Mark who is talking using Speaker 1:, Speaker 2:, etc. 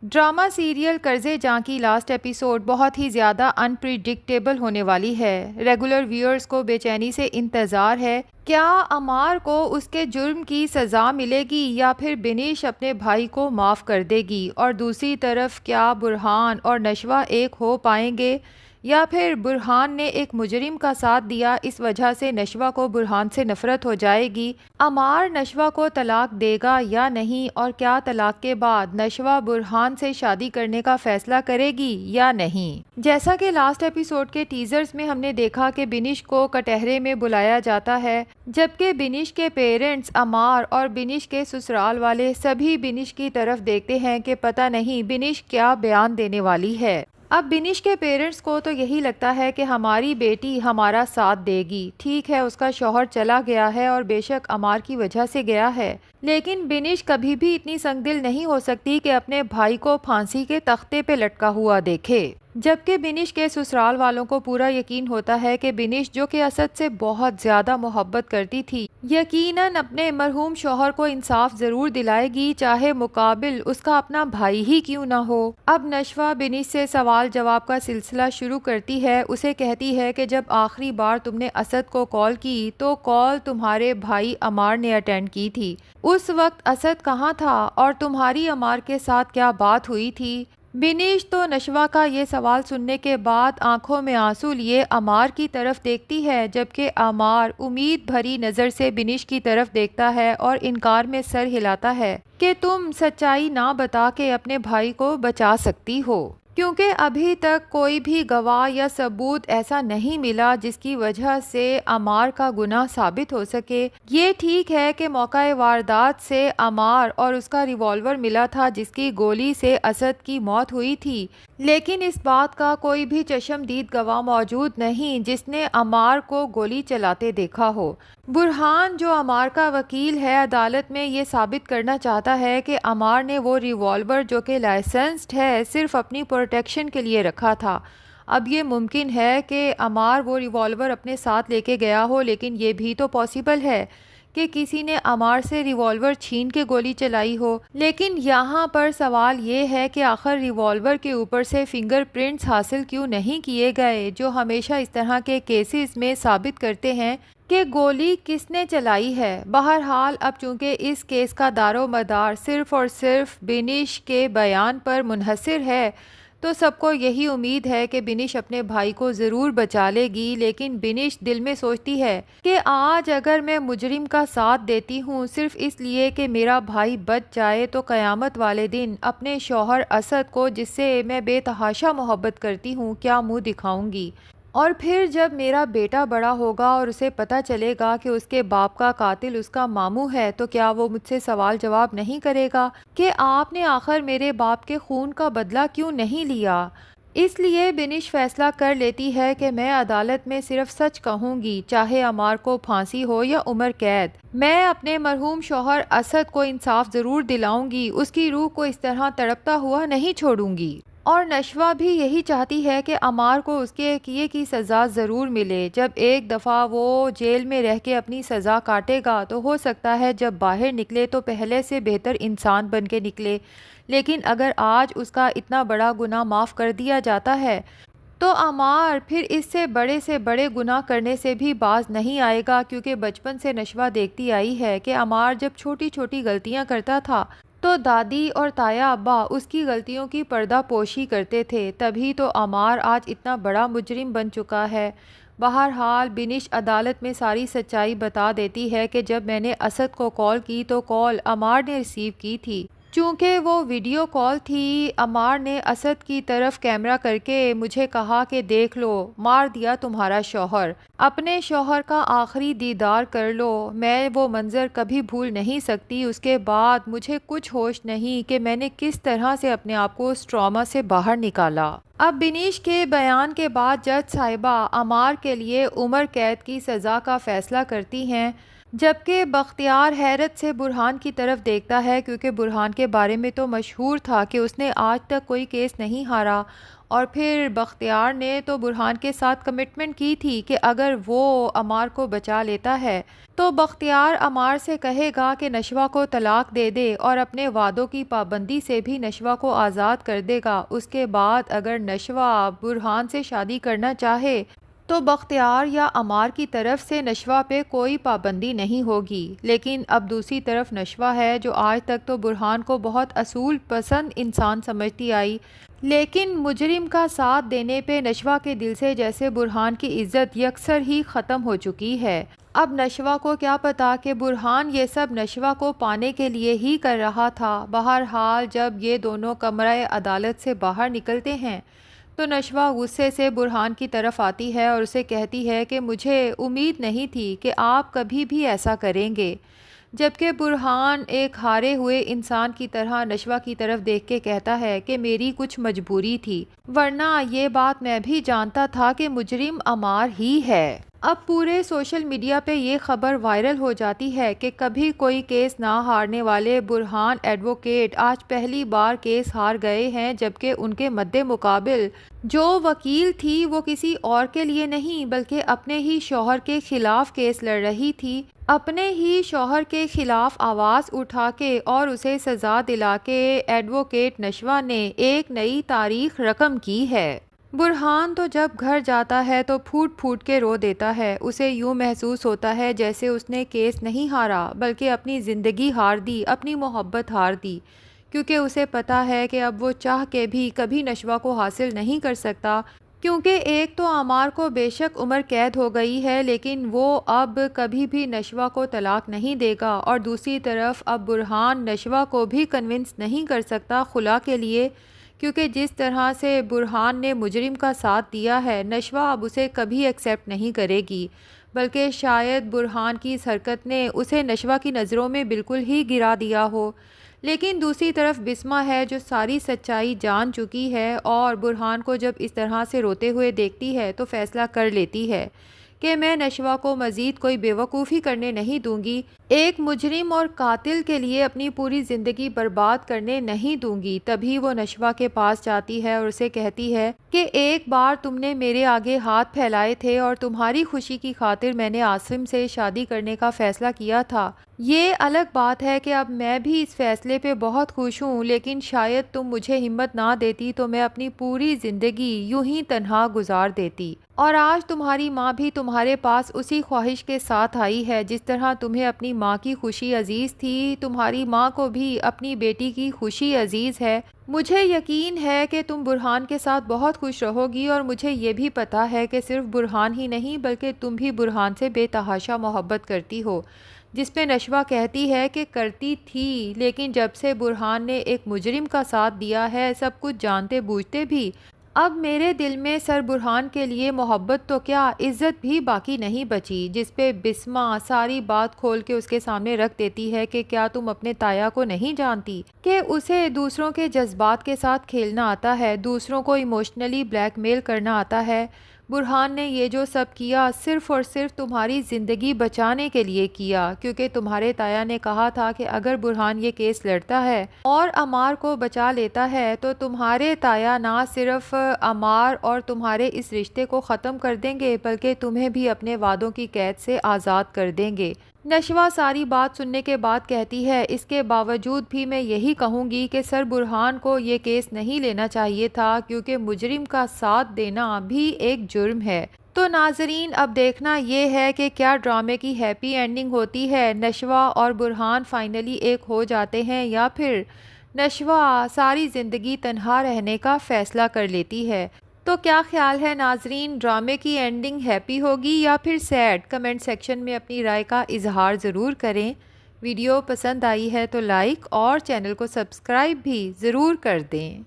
Speaker 1: Drama serial قرضے جاں کی لاسٹ ایپیسوڈ بہت ہی زیادہ انپریڈکٹیبل ہونے والی ہے۔ ریگولر ویورز کو بے چینی سے انتظار ہے، کیا عمار کو اس کے جرم کی سزا ملے گی یا پھر بنش اپنے بھائی کو معاف کر دے گی، اور دوسری طرف کیا برہان اور نشوہ ایک ہو پائیں گے، یا پھر برہان نے ایک مجرم کا ساتھ دیا، اس وجہ سے نشوہ کو برہان سے نفرت ہو جائے گی۔ عمار نشوہ کو طلاق دے گا یا نہیں، اور کیا طلاق کے بعد نشوہ برہان سے شادی کرنے کا فیصلہ کرے گی یا نہیں۔ جیسا کہ لاسٹ ایپیسوڈ کے ٹیزرز میں ہم نے دیکھا کہ بنش کو کٹہرے میں بلایا جاتا ہے، جبکہ بنش کے پیرنٹس عمار اور بنش کے سسرال والے سبھی بنش کی طرف دیکھتے ہیں کہ پتہ نہیں بنش کیا بیان دینے والی ہے۔ اب بنش کے پیرنٹس کو تو یہی لگتا ہے کہ ہماری بیٹی ہمارا ساتھ دے گی، ٹھیک ہے اس کا شوہر چلا گیا ہے اور بے شک عمار کی وجہ سے گیا ہے، لیکن بنش کبھی بھی اتنی سنگ دل نہیں ہو سکتی کہ اپنے بھائی کو پھانسی کے تختے پہ لٹکا ہوا دیکھے، جبکہ بنش کے سسرال والوں کو پورا یقین ہوتا ہے کہ بنش جو کہ اسد سے بہت زیادہ محبت کرتی تھی، یقیناً اپنے مرحوم شوہر کو انصاف ضرور دلائے گی، چاہے مقابل اس کا اپنا بھائی ہی کیوں نہ ہو۔ اب نشوہ بنش سے سوال جواب کا سلسلہ شروع کرتی ہے، اسے کہتی ہے کہ جب آخری بار تم نے اسد کو کال کی تو کال تمہارے بھائی عمار نے اٹینڈ کی تھی، اس وقت اسد کہاں تھا اور تمہاری عمار کے ساتھ کیا بات ہوئی تھی؟ بنش تو نشوہ کا یہ سوال سننے کے بعد آنکھوں میں آنسو لیے عمار کی طرف دیکھتی ہے، جبکہ عمار امید بھری نظر سے بنش کی طرف دیکھتا ہے اور انکار میں سر ہلاتا ہے کہ تم سچائی نہ بتا کے اپنے بھائی کو بچا سکتی ہو، کیونکہ ابھی تک کوئی بھی گواہ یا ثبوت ایسا نہیں ملا جس کی وجہ سے عمار کا گناہ ثابت ہو سکے۔ یہ ٹھیک ہے کہ موقع واردات سے عمار اور اس کا ریوالور ملا تھا جس کی گولی سے اسد کی موت ہوئی تھی، لیکن اس بات کا کوئی بھی چشمدید گواہ موجود نہیں جس نے عمار کو گولی چلاتے دیکھا ہو۔ برہان جو عمار کا وکیل ہے عدالت میں یہ ثابت کرنا چاہتا ہے کہ عمار نے وہ ریوالور جو کہ لائسنسڈ ہے صرف اپنی پروٹیکشن کے لیے رکھا تھا۔ اب یہ ممکن ہے کہ عمار وہ ریوالور اپنے ساتھ لے کے گیا ہو، لیکن یہ بھی تو پاسبل ہے کہ کسی نے عمار سے ریوالور چھین کے گولی چلائی ہو۔ لیکن یہاں پر سوال یہ ہے کہ آخر ریوالور کے اوپر سے فنگر پرنٹس حاصل کیوں نہیں کیے گئے، جو ہمیشہ اس طرح کے کیسز میں ثابت کرتے ہیں کہ گولی کس نے چلائی ہے۔ بہرحال اب چونکہ اس کیس کا دار و مدار صرف اور صرف بنش کے بیان پر منحصر ہے، تو سب کو یہی امید ہے کہ بنش اپنے بھائی کو ضرور بچا لے گی، لیکن بنش دل میں سوچتی ہے کہ آج اگر میں مجرم کا ساتھ دیتی ہوں صرف اس لیے کہ میرا بھائی بچ جائے، تو قیامت والے دن اپنے شوہر اسد کو جس سے میں بے تحاشا محبت کرتی ہوں کیا منہ دکھاؤں گی؟ اور پھر جب میرا بیٹا بڑا ہوگا اور اسے پتہ چلے گا کہ اس کے باپ کا قاتل اس کا ماموں ہے، تو کیا وہ مجھ سے سوال جواب نہیں کرے گا کہ آپ نے آخر میرے باپ کے خون کا بدلہ کیوں نہیں لیا؟ اس لیے بنش فیصلہ کر لیتی ہے کہ میں عدالت میں صرف سچ کہوں گی، چاہے عمار کو پھانسی ہو یا عمر قید۔ میں اپنے مرحوم شوہر اسد کو انصاف ضرور دلاؤں گی، اس کی روح کو اس طرح تڑپتا ہوا نہیں چھوڑوں گی۔ اور نشوہ بھی یہی چاہتی ہے کہ عمار کو اس کے کیے کی سزا ضرور ملے۔ جب ایک دفعہ وہ جیل میں رہ کے اپنی سزا کاٹے گا تو ہو سکتا ہے جب باہر نکلے تو پہلے سے بہتر انسان بن کے نکلے، لیکن اگر آج اس کا اتنا بڑا گناہ معاف کر دیا جاتا ہے تو عمار پھر اس سے بڑے گناہ کرنے سے بھی باز نہیں آئے گا، کیونکہ بچپن سے نشوہ دیکھتی آئی ہے کہ عمار جب چھوٹی چھوٹی غلطیاں کرتا تھا تو دادی اور تایا ابا اس کی غلطیوں کی پردہ پوشی کرتے تھے، تبھی تو عمار آج اتنا بڑا مجرم بن چکا ہے۔ بہرحال بنش عدالت میں ساری سچائی بتا دیتی ہے کہ جب میں نے اسد کو کال کی تو کال عمار نے ریسیو کی تھی، چونکہ وہ ویڈیو کال تھی۔ عمار نے اسد کی طرف کیمرہ کر کے مجھے کہا کہ دیکھ لو، مار دیا تمہارا شوہر، اپنے شوہر کا آخری دیدار کر لو۔ میں وہ منظر کبھی بھول نہیں سکتی، اس کے بعد مجھے کچھ ہوش نہیں کہ میں نے کس طرح سے اپنے آپ کو اس ٹراما سے باہر نکالا۔ اب بنش کے بیان کے بعد جج صاحبہ عمار کے لیے عمر قید کی سزا کا فیصلہ کرتی ہیں۔ جبکہ بختیار حیرت سے برہان کی طرف دیکھتا ہے کیونکہ برہان کے بارے میں تو مشہور تھا کہ اس نے آج تک کوئی کیس نہیں ہارا، اور پھر بختیار نے تو برہان کے ساتھ کمٹمنٹ کی تھی کہ اگر وہ عمار کو بچا لیتا ہے تو بختیار عمار سے کہے گا کہ نشوہ کو طلاق دے دے اور اپنے وعدوں کی پابندی سے بھی نشوہ کو آزاد کر دے گا۔ اس کے بعد اگر نشوہ برہان سے شادی کرنا چاہے تو بختیار یا عمار کی طرف سے نشوہ پہ کوئی پابندی نہیں ہوگی۔ لیکن اب دوسری طرف نشوہ ہے جو آج تک تو برہان کو بہت اصول پسند انسان سمجھتی آئی، لیکن مجرم کا ساتھ دینے پہ نشوہ کے دل سے جیسے برہان کی عزت یکسر ہی ختم ہو چکی ہے۔ اب نشوہ کو کیا پتا کہ برہان یہ سب نشوہ کو پانے کے لیے ہی کر رہا تھا۔ بہرحال جب یہ دونوں کمرہ عدالت سے باہر نکلتے ہیں تو نشوہ غصے سے برہان کی طرف آتی ہے اور اسے کہتی ہے کہ مجھے امید نہیں تھی کہ آپ کبھی بھی ایسا کریں گے، جبکہ برہان ایک ہارے ہوئے انسان کی طرح نشوہ کی طرف دیکھ کے کہتا ہے کہ میری کچھ مجبوری تھی، ورنہ یہ بات میں بھی جانتا تھا کہ مجرم عمار ہی ہے۔ اب پورے سوشل میڈیا پہ یہ خبر وائرل ہو جاتی ہے کہ کبھی کوئی کیس نہ ہارنے والے برہان ایڈوکیٹ آج پہلی بار کیس ہار گئے ہیں، جبکہ ان کے مد مقابل جو وکیل تھی وہ کسی اور کے لیے نہیں بلکہ اپنے ہی شوہر کے خلاف کیس لڑ رہی تھی، اپنے ہی شوہر کے خلاف آواز اٹھا کے اور اسے سزا دلا کے ایڈوکیٹ نشوہ نے ایک نئی تاریخ رقم کی ہے۔ برہان تو جب گھر جاتا ہے تو پھوٹ پھوٹ کے رو دیتا ہے، اسے یوں محسوس ہوتا ہے جیسے اس نے کیس نہیں ہارا بلکہ اپنی زندگی ہار دی، اپنی محبت ہار دی، کیونکہ اسے پتا ہے کہ اب وہ چاہ کے بھی کبھی نشوہ کو حاصل نہیں کر سکتا، کیونکہ ایک تو عمار کو بے شک عمر قید ہو گئی ہے لیکن وہ اب کبھی بھی نشوہ کو طلاق نہیں دے گا، اور دوسری طرف اب برہان نشوہ کو بھی کنونس نہیں کر سکتا خلا کے لیے، کیونکہ جس طرح سے برہان نے مجرم کا ساتھ دیا ہے نشوہ اب اسے کبھی ایکسیپٹ نہیں کرے گی، بلکہ شاید برہان کی اس حرکت نے اسے نشوہ کی نظروں میں بالکل ہی گرا دیا ہو۔ لیکن دوسری طرف بسمہ ہے جو ساری سچائی جان چکی ہے اور برہان کو جب اس طرح سے روتے ہوئے دیکھتی ہے تو فیصلہ کر لیتی ہے کہ میں نشوہ کو مزید کوئی بیوقوفی کرنے نہیں دوں گی، ایک مجرم اور قاتل کے لیے اپنی پوری زندگی برباد کرنے نہیں دوں گی۔ تبھی وہ نشوہ کے پاس جاتی ہے اور اسے کہتی ہے کہ ایک بار تم نے میرے آگے ہاتھ پھیلائے تھے اور تمہاری خوشی کی خاطر میں نے عاصم سے شادی کرنے کا فیصلہ کیا تھا، یہ الگ بات ہے کہ اب میں بھی اس فیصلے پہ بہت خوش ہوں، لیکن شاید تم مجھے ہمت نہ دیتی تو میں اپنی پوری زندگی یوں ہی تنہا گزار دیتی، اور آج تمہاری ماں بھی تمہارے پاس اسی خواہش کے ساتھ آئی ہے جس طرح تمہیں اپنی ماں کی خوشی عزیز تھی، تمہاری ماں کو بھی اپنی بیٹی کی خوشی عزیز ہے۔ مجھے یقین ہے کہ تم برہان کے ساتھ بہت خوش رہو گی، اور مجھے یہ بھی پتا ہے کہ صرف برہان ہی نہیں بلکہ تم بھی برہان سے بے تحاشا محبت کرتی ہو، جس پہ نشوہ کہتی ہے کہ کرتی تھی، لیکن جب سے برہان نے ایک مجرم کا ساتھ دیا ہے سب کچھ جانتے بوجھتے بھی اب میرے دل میں سر برہان کے لیے محبت تو کیا عزت بھی باقی نہیں بچی، جس پہ بسمہ ساری بات کھول کے اس کے سامنے رکھ دیتی ہے کہ کیا تم اپنے تایا کو نہیں جانتی کہ اسے دوسروں کے جذبات کے ساتھ کھیلنا آتا ہے، دوسروں کو ایموشنلی بلیک میل کرنا آتا ہے۔ برہان نے یہ جو سب کیا صرف اور صرف تمہاری زندگی بچانے کے لیے کیا، کیونکہ تمہارے تایا نے کہا تھا کہ اگر برہان یہ کیس لڑتا ہے اور عمار کو بچا لیتا ہے تو تمہارے تایا نہ صرف عمار اور تمہارے اس رشتے کو ختم کر دیں گے بلکہ تمہیں بھی اپنے وعدوں کی قید سے آزاد کر دیں گے۔ نشوہ ساری بات سننے کے بعد کہتی ہے اس کے باوجود بھی میں یہی کہوں گی کہ سر برہان کو یہ کیس نہیں لینا چاہیے تھا، کیونکہ مجرم کا ساتھ دینا بھی ایک جرم ہے۔ تو ناظرین اب دیکھنا یہ ہے کہ کیا ڈرامے کی ہیپی اینڈنگ ہوتی ہے، نشوہ اور برہان فائنلی ایک ہو جاتے ہیں، یا پھر نشوہ ساری زندگی تنہا رہنے کا فیصلہ کر لیتی ہے۔ تو کیا خیال ہے ناظرین، ڈرامے کی اینڈنگ ہیپی ہوگی یا پھر سیڈ؟ کمنٹ سیکشن میں اپنی رائے کا اظہار ضرور کریں۔ ویڈیو پسند آئی ہے تو لائک اور چینل کو سبسکرائب بھی ضرور کر دیں۔